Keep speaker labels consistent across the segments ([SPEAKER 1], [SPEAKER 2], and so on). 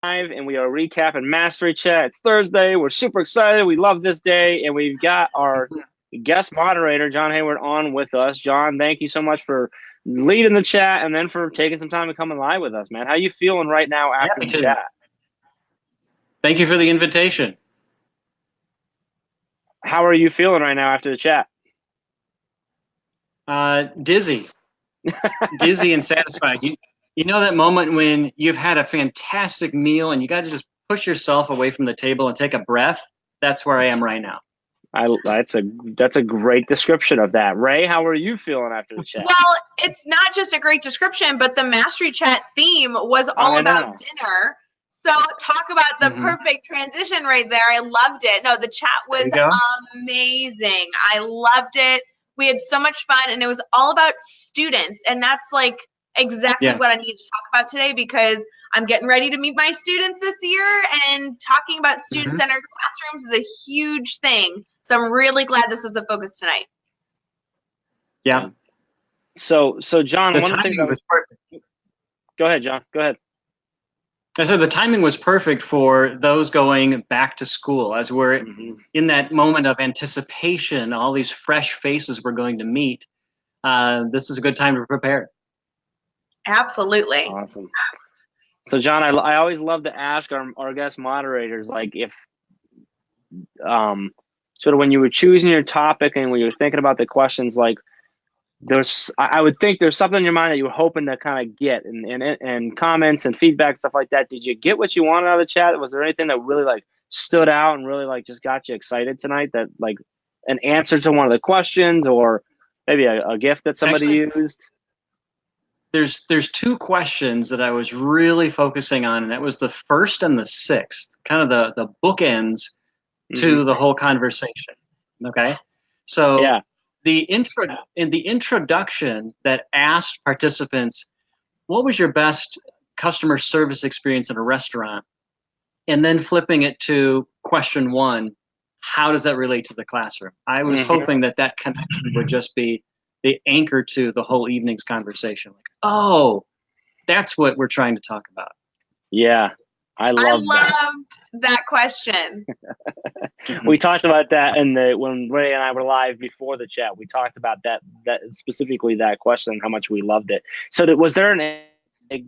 [SPEAKER 1] And we are recapping Mastery Chat. It's Thursday. We're super excited. We love this day, and we've got our guest moderator, John Hayward, on with us. John, thank you so much for leading the chat and then for taking some time to come and live with us, man. How you feeling right now after the chat?
[SPEAKER 2] Thank you for the invitation.
[SPEAKER 1] How are you feeling right now after the chat?
[SPEAKER 2] Dizzy. Dizzy and satisfied. You know that moment when you've had a fantastic meal and you got to just push yourself away from the table and take a breath? That's where I am right now.
[SPEAKER 1] That's a great description of that. Ray, how are you feeling after the chat?
[SPEAKER 3] Well, it's not just a great description, but the Mastery Chat theme was all about dinner. So talk about the perfect transition right there. I loved it. No, the chat was amazing. I loved it. We had so much fun, and it was all about students, and that's like exactly what I need to talk about today, because I'm getting ready to meet my students this year, and talking about student-centered classrooms is a huge thing. So I'm really glad this was the focus tonight.
[SPEAKER 2] Yeah.
[SPEAKER 1] So John, one of the things that was perfect. Go ahead, John. Go ahead.
[SPEAKER 2] I said the timing was perfect for those going back to school, as we're in that moment of anticipation, all these fresh faces we're going to meet. This is a good time to prepare.
[SPEAKER 3] Absolutely.
[SPEAKER 1] Awesome. So John, I always love to ask our guest moderators, like, if sort of when you were choosing your topic and when you were thinking about the questions, like, I would think there's something in your mind that you were hoping to kind of get, and comments and feedback, stuff like that. Did you get what you wanted out of the chat? Was there anything that really like stood out and really like just got you excited tonight, that like an answer to one of the questions, or maybe a gift that somebody used?
[SPEAKER 2] There's two questions that I was really focusing on, and that was the first and the sixth, kind of the bookends to the whole conversation. Okay, so in the introduction that asked participants, what was your best customer service experience in a restaurant? And then flipping it to question one, how does that relate to the classroom? I was hoping that connection would just be the anchor to the whole evening's conversation. Like, oh, that's what we're trying to talk about.
[SPEAKER 1] Yeah, I loved
[SPEAKER 3] that question.
[SPEAKER 1] We talked about that when Ray and I were live before the chat. We talked about that specifically, that question, and how much we loved it. So was there an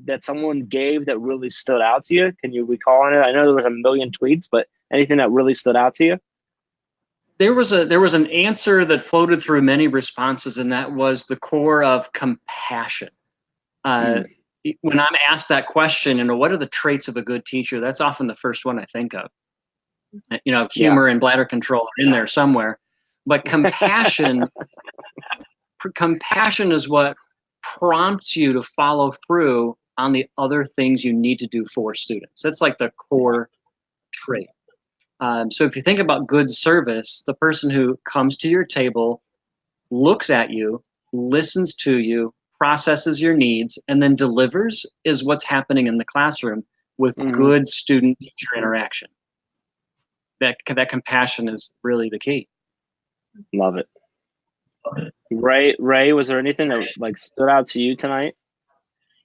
[SPEAKER 1] that someone gave that really stood out to you? Can you recall on it? I know there was a million tweets, but anything that really stood out to you?
[SPEAKER 2] There was an answer that floated through many responses, and that was the core of compassion. When I'm asked that question, what are the traits of a good teacher? That's often the first one I think of. Humor and bladder control are in there somewhere, but compassion, compassion is what prompts you to follow through on the other things you need to do for students. That's like the core trait. So if you think about good service, the person who comes to your table, looks at you, listens to you, processes your needs, and then delivers is what's happening in the classroom with good student-teacher interaction. That compassion is really the key.
[SPEAKER 1] Love it. Ray, was there anything that like stood out to you tonight?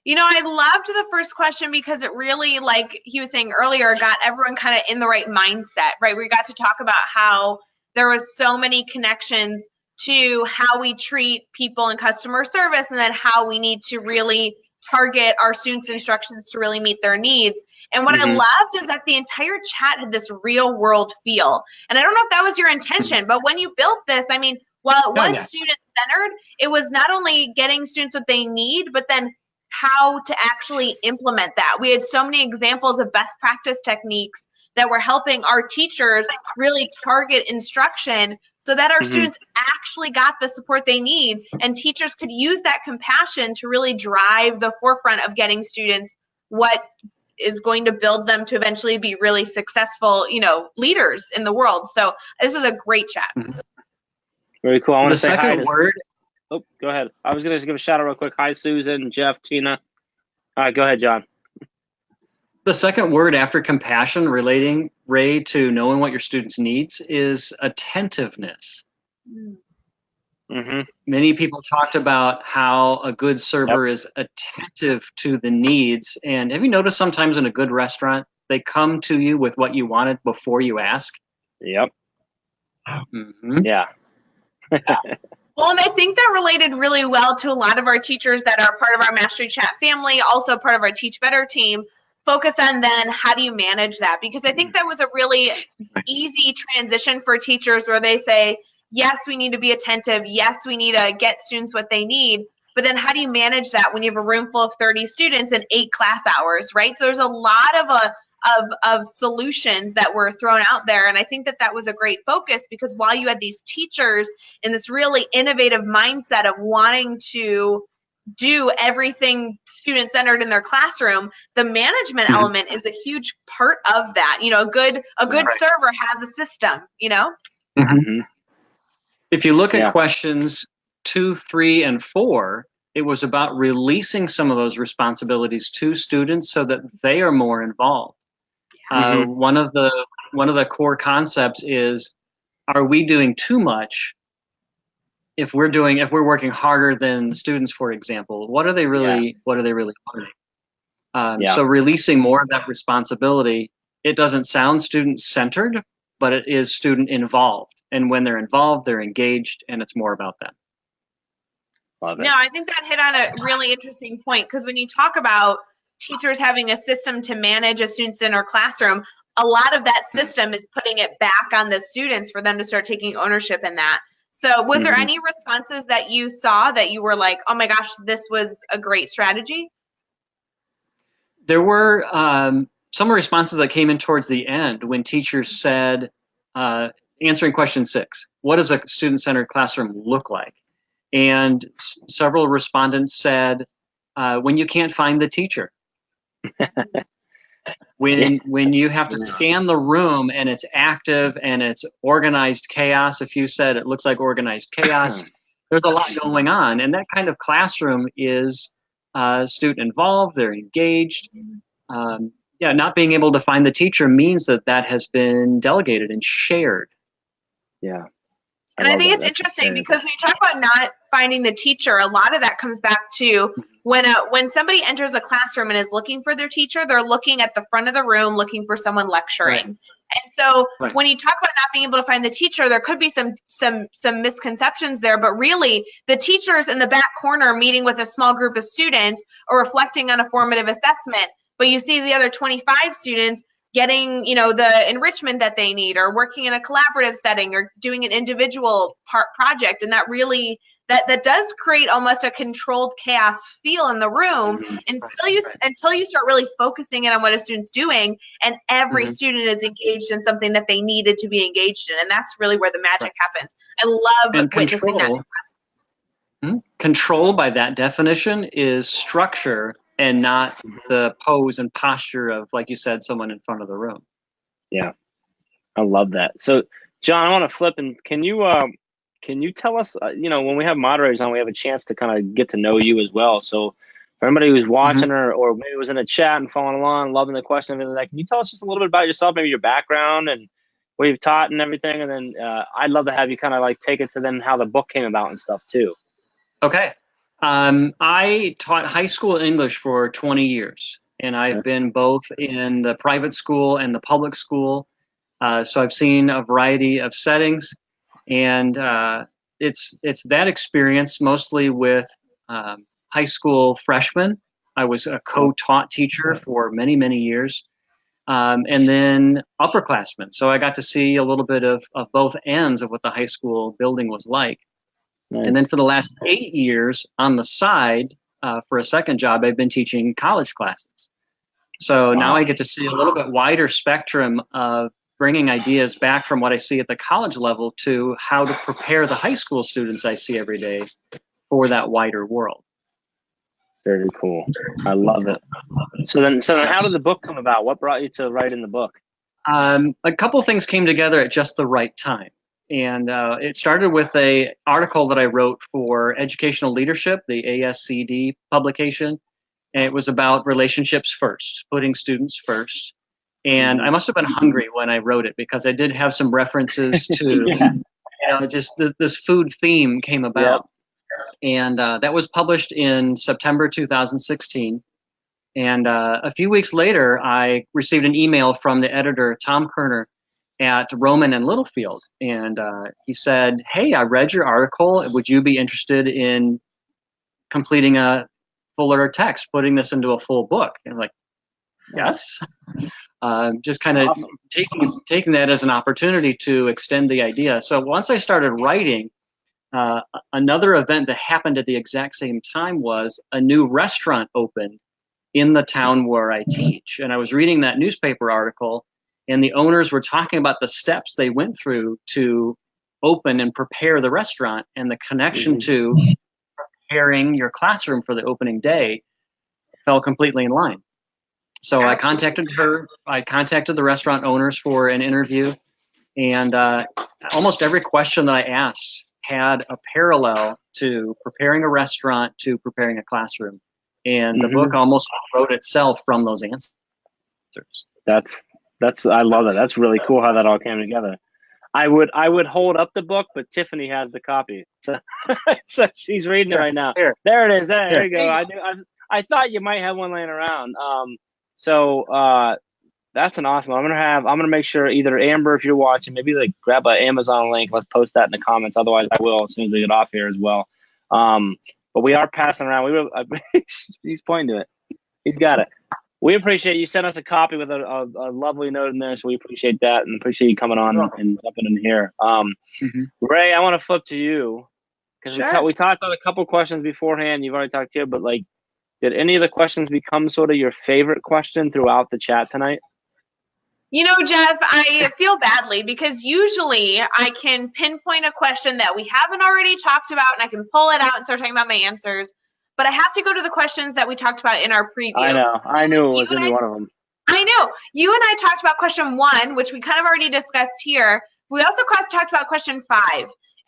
[SPEAKER 3] I loved the first question because it really, like he was saying earlier, got everyone kind of in the right mindset, right? We got to talk about how there was so many connections to how we treat people in customer service, and then how we need to really target our students' instructions to really meet their needs. And what I loved is that the entire chat had this real world feel. And I don't know if that was your intention, but when you built this, I mean, while it was student-centered, it was not only getting students what they need, but then how to actually implement that. We had so many examples of best practice techniques that were helping our teachers really target instruction so that our students actually got the support they need, and teachers could use that compassion to really drive the forefront of getting students what is going to build them to eventually be really successful, leaders in the world. So this was a great chat.
[SPEAKER 1] Very cool. I want to say hi to
[SPEAKER 2] word.
[SPEAKER 1] Oh, go ahead. I was going to give a shout out real quick. Hi, Susan, Jeff, Tina. All right, go ahead, John.
[SPEAKER 2] The second word after compassion, relating, Ray, to knowing what your students' needs, is attentiveness. Many people talked about how a good server is attentive to the needs. And have you noticed sometimes in a good restaurant, They come to you with what you wanted before you ask.
[SPEAKER 1] Yep.
[SPEAKER 2] Mm-hmm.
[SPEAKER 1] Yeah.
[SPEAKER 3] Well, and I think that related really well to a lot of our teachers that are part of our Mastery Chat family, also part of our Teach Better team. Focus on then how do you manage that? Because I think that was a really easy transition for teachers where they say, yes, we need to be attentive. Yes, we need to get students what they need. But then how do you manage that when you have a room full of 30 students and 8 class hours, right? So there's a lot of solutions that were thrown out there. And I think that was a great focus, because while you had these teachers in this really innovative mindset of wanting to do everything student-centered in their classroom, the management element is a huge part of that. You know, a good server has a system, you know?
[SPEAKER 1] Mm-hmm.
[SPEAKER 2] If you look at questions 2, 3, and 4, it was about releasing some of those responsibilities to students so that they are more involved. One of the core concepts is, are we doing too much? If we're working harder than students, for example, what are they really learning? So releasing more of that responsibility, it doesn't sound student-centered, but it is student-involved. And when they're involved, they're engaged, and it's more about them.
[SPEAKER 1] Love it.
[SPEAKER 3] No, I think that hit on a really interesting point, because when you talk about teachers having a system to manage a student-centered classroom, a lot of that system is putting it back on the students for them to start taking ownership in that. So was there any responses that you saw that you were like, oh my gosh, this was a great strategy?
[SPEAKER 2] There were some responses that came in towards the end when teachers said, answering question 6, what does a student-centered classroom look like? And several respondents said, when you can't find the teacher. When you have to scan the room and it's active and it's organized chaos. If you said it looks like organized chaos, there's a lot going on. And that kind of classroom is student involved, they're engaged. Not being able to find the teacher means that has been delegated and shared.
[SPEAKER 1] Yeah.
[SPEAKER 3] And I think it's interesting because when you talk about not finding the teacher, a lot of that comes back to when somebody enters a classroom and is looking for their teacher, they're looking at the front of the room looking for someone lecturing. Right. And so when you talk about not being able to find the teacher, there could be some misconceptions there, but really the teacher's in the back corner meeting with a small group of students or reflecting on a formative assessment, but you see the other 25 students getting, the enrichment that they need, or working in a collaborative setting, or doing an individual project. And that really, that does create almost a controlled chaos feel in the room until you start really focusing in on what a student's doing, and every student is engaged in something that they needed to be engaged in. And that's really where the magic happens. I love witnessing that.
[SPEAKER 2] Control, by that definition, is structure and not the pose and posture of, like you said, someone in front of the room.
[SPEAKER 1] Yeah, I love that. So, John, I want to flip, and can you tell us, when we have moderators on, we have a chance to kind of get to know you as well. So for anybody who's watching or maybe was in a chat and following along, loving the question and everything like that, can you tell us just a little bit about yourself, maybe your background and where you've taught and everything? And then I'd love to have you kind of like take it to then how the book came about and stuff too.
[SPEAKER 2] Okay. I taught high school English for 20 years, and I've been both in the private school and the public school. So I've seen a variety of settings, and it's that experience mostly with high school freshmen. I was a co-taught teacher for many, many years, and then upperclassmen. So I got to see a little bit of both ends of what the high school building was like. Nice. And then for the last 8 years on the side, for a second job, I've been teaching college classes. So now I get to see a little bit wider spectrum of bringing ideas back from what I see at the college level to how to prepare the high school students I see every day for that wider world.
[SPEAKER 1] Very cool. I love it. So then how did the book come about? What brought you to write in the book?
[SPEAKER 2] A couple things came together at just the right time. And it started with an article that I wrote for Educational Leadership, the ASCD publication. And it was about relationships first, putting students first. And I must have been hungry when I wrote it, because I did have some references to, just this food theme came about. Yep. And that was published in September 2016. And a few weeks later, I received an email from the editor, Tom Kerner, at Rowman and Littlefield. And he said, hey, I read your article. Would you be interested in completing a fuller text, putting this into a full book? And I'm like, yes. Just kind of awesome. taking that as an opportunity to extend the idea. So once I started writing, another event that happened at the exact same time was a new restaurant opened in the town where I teach. And I was reading that newspaper article, and the owners were talking about the steps they went through to open and prepare the restaurant, and the connection to preparing your classroom for the opening day fell completely in line. So I contacted the restaurant owners for an interview, and almost every question that I asked had a parallel to preparing a restaurant to preparing a classroom. And the book almost wrote itself from those answers.
[SPEAKER 1] That's I love that. That's really cool how that all came together. I would hold up the book, but Tiffany has the copy, so, so she's reading it right now.
[SPEAKER 2] Here.
[SPEAKER 1] There it is. There you go. I thought you might have one laying around. So that's an awesome one. I'm gonna make sure either Amber, if you're watching, maybe like grab an Amazon link. Let's post that in the comments. Otherwise, I will as soon as we get off here as well. But we are passing around. He's pointing to it. He's got it. We appreciate you sent us a copy with a lovely note in there, so we appreciate that and appreciate you coming on and jumping in here. Ray, I want to flip to you because we talked about a couple questions beforehand. You've already talked here, but like, did any of the questions become sort of your favorite question throughout the chat tonight?
[SPEAKER 3] You know, Jeff, I feel badly because usually I can pinpoint a question that we haven't already talked about and I can pull it out and start talking about my answers. But I have to go to the questions that we talked about in our preview.
[SPEAKER 1] I know. I knew it was going to be one of them.
[SPEAKER 3] I know. You and I talked about question 1, which we kind of already discussed here. We also talked about question 5.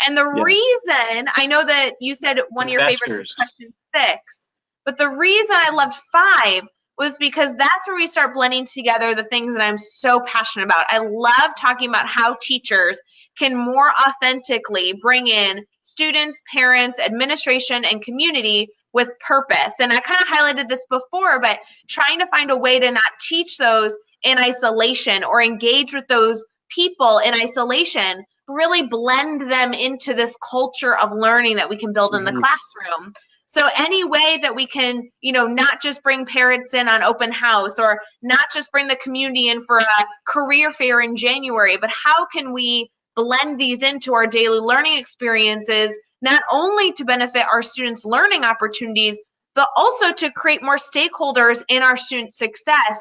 [SPEAKER 3] And the reason, I know that you said one of your favorites was question 6. But the reason I loved 5 was because that's where we start blending together the things that I'm so passionate about. I love talking about how teachers can more authentically bring in students, parents, administration, and community with purpose. And I kind of highlighted this before, but trying to find a way to not teach those in isolation or engage with those people in isolation, really blend them into this culture of learning that we can build in the classroom. So any way that we can, not just bring parents in on open house or not just bring the community in for a career fair in January, but how can we blend these into our daily learning experiences, not only to benefit our students' learning opportunities, but also to create more stakeholders in our students' success.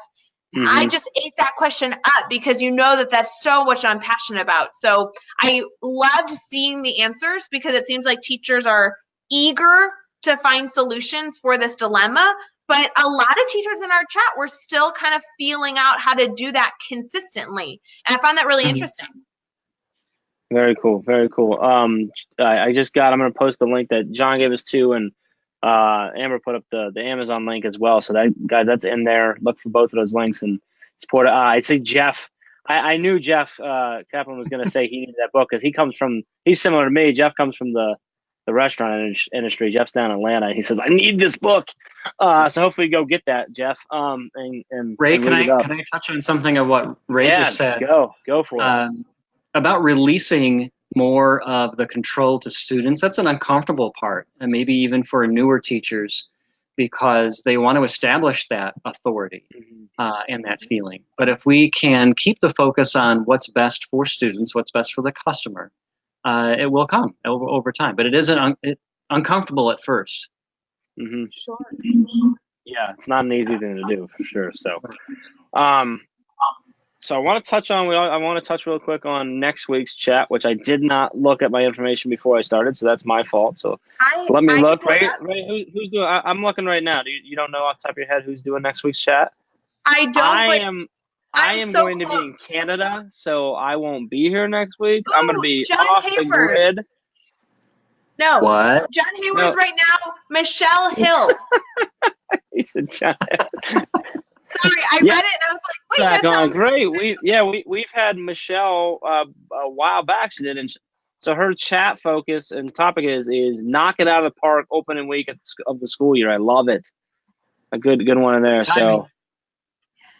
[SPEAKER 3] I just ate that question up because you know that that's so much I'm passionate about. So I loved seeing the answers because it seems like teachers are eager to find solutions for this dilemma, but a lot of teachers in our chat were still kind of feeling out how to do that consistently. And I found that really interesting.
[SPEAKER 1] Very cool. Very cool. I'm going to post the link that John gave us too, and Amber put up the Amazon link as well. So that, guys, that's in there. Look for both of those links and support it. I see Jeff. I knew Jeff Kaplan was going to say he needed that book because he's similar to me. Jeff comes from the restaurant industry. Jeff's down in Atlanta. He says, I need this book. So hopefully go get that, Jeff. And
[SPEAKER 2] Ray, can I touch on something of what Ray just said?
[SPEAKER 1] Go for it.
[SPEAKER 2] About releasing more of the control to students. That's an uncomfortable part, and maybe even for newer teachers, because they want to establish that authority and that feeling. But if we can keep the focus on what's best for students, what's best for the customer, it will come over time. But it is uncomfortable at first.
[SPEAKER 3] Sure.
[SPEAKER 1] Yeah, it's not an easy thing to do for sure. So, so I want to touch real quick on next week's chat, which I did not look at my information before I started, so that's my fault. So let me look. Ray, who's doing? I'm looking right now. You don't know off the top of your head who's doing next week's chat?
[SPEAKER 3] I don't.
[SPEAKER 1] I am
[SPEAKER 3] so
[SPEAKER 1] going
[SPEAKER 3] close.
[SPEAKER 1] to be in Canada, so I won't be here next week.
[SPEAKER 3] Ooh,
[SPEAKER 1] I'm going to be
[SPEAKER 3] John
[SPEAKER 1] off
[SPEAKER 3] Hayward.
[SPEAKER 1] the grid.
[SPEAKER 3] No.
[SPEAKER 2] What?
[SPEAKER 3] John Hayward's right now. Michelle Hill.
[SPEAKER 1] He said John.
[SPEAKER 3] Sorry, I read it and I was like, wait, that sounds
[SPEAKER 1] great. We've had Michelle a while back. She did, and so her chat focus and topic is knock it out of the park opening week of the school year. I love it. a good one in there.
[SPEAKER 2] Timing.
[SPEAKER 1] So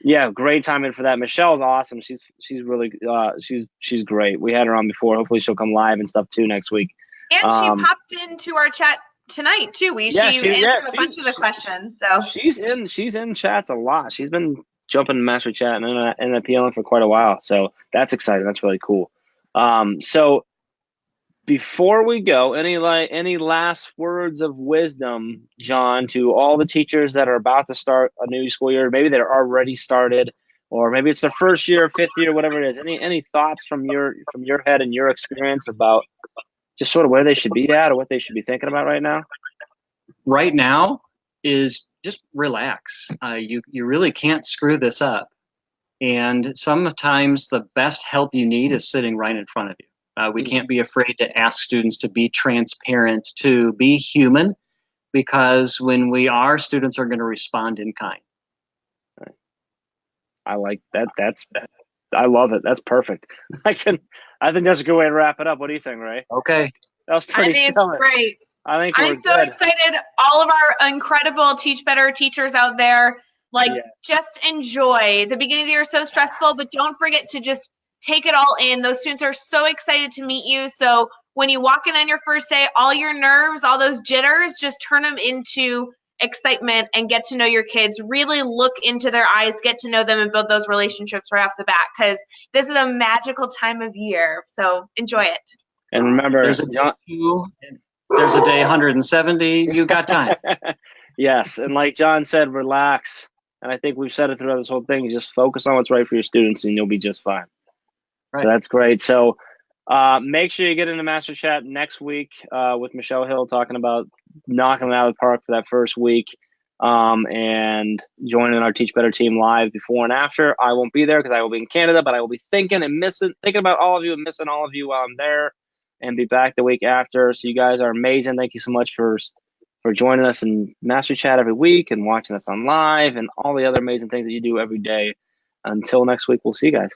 [SPEAKER 1] yeah, great timing for that. Michelle's awesome. She's really she's great. We had her on before. Hopefully she'll come live and stuff too next week.
[SPEAKER 3] And she popped into our chat tonight too. She answered a bunch of the questions. So
[SPEAKER 1] she's in chats a lot. She's been jumping in Master Chat and in the PLN for quite a while. So that's exciting. That's really cool. So before we go, any last words of wisdom, John, to all the teachers that are about to start a new school year? Maybe they're already started, or maybe it's their first year, fifth year, whatever it is. Any thoughts from your head and your experience about just sort of where they should be at or what they should be thinking about right now?
[SPEAKER 2] Right now is just relax. You really can't screw this up. And sometimes the best help you need is sitting right in front of you. We can't be afraid to ask students to be transparent, to be human, because when we are, students are going to respond in kind.
[SPEAKER 1] I like that. I love it. That's perfect. I think that's a good way to wrap it up. What do you think, Ray?
[SPEAKER 2] Okay.
[SPEAKER 1] That was pretty
[SPEAKER 3] I think
[SPEAKER 1] stellar.
[SPEAKER 3] it's great.
[SPEAKER 1] I'm
[SPEAKER 3] so excited. All of our incredible Teach Better teachers out there, just enjoy. The beginning of the year is so stressful, but don't forget to just take it all in. Those students are so excited to meet you. So when you walk in on your first day, all your nerves, all those jitters, just turn them into excitement and get to know your kids. Really look into their eyes, get to know them, and build those relationships right off the bat, because this is a magical time of year. So enjoy it.
[SPEAKER 1] And remember,
[SPEAKER 2] there's a day 2, there's a day 170. You got time.
[SPEAKER 1] Yes, and like John said, relax. And I think we've said it throughout this whole thing. You just focus on what's right for your students, and you'll be just fine. Right. So that's great. So make sure you get into Master Chat next week with Michelle Hill talking about knocking it out of the park for that first week, and joining our Teach Better team live before and after. I won't be there because I will be in Canada, but I will be thinking about all of you and missing all of you while I'm there, and be back the week after. So you guys are amazing. Thank you so much for joining us in Master Chat every week and watching us on live and all the other amazing things that you do every day. Until next week, we'll see you guys.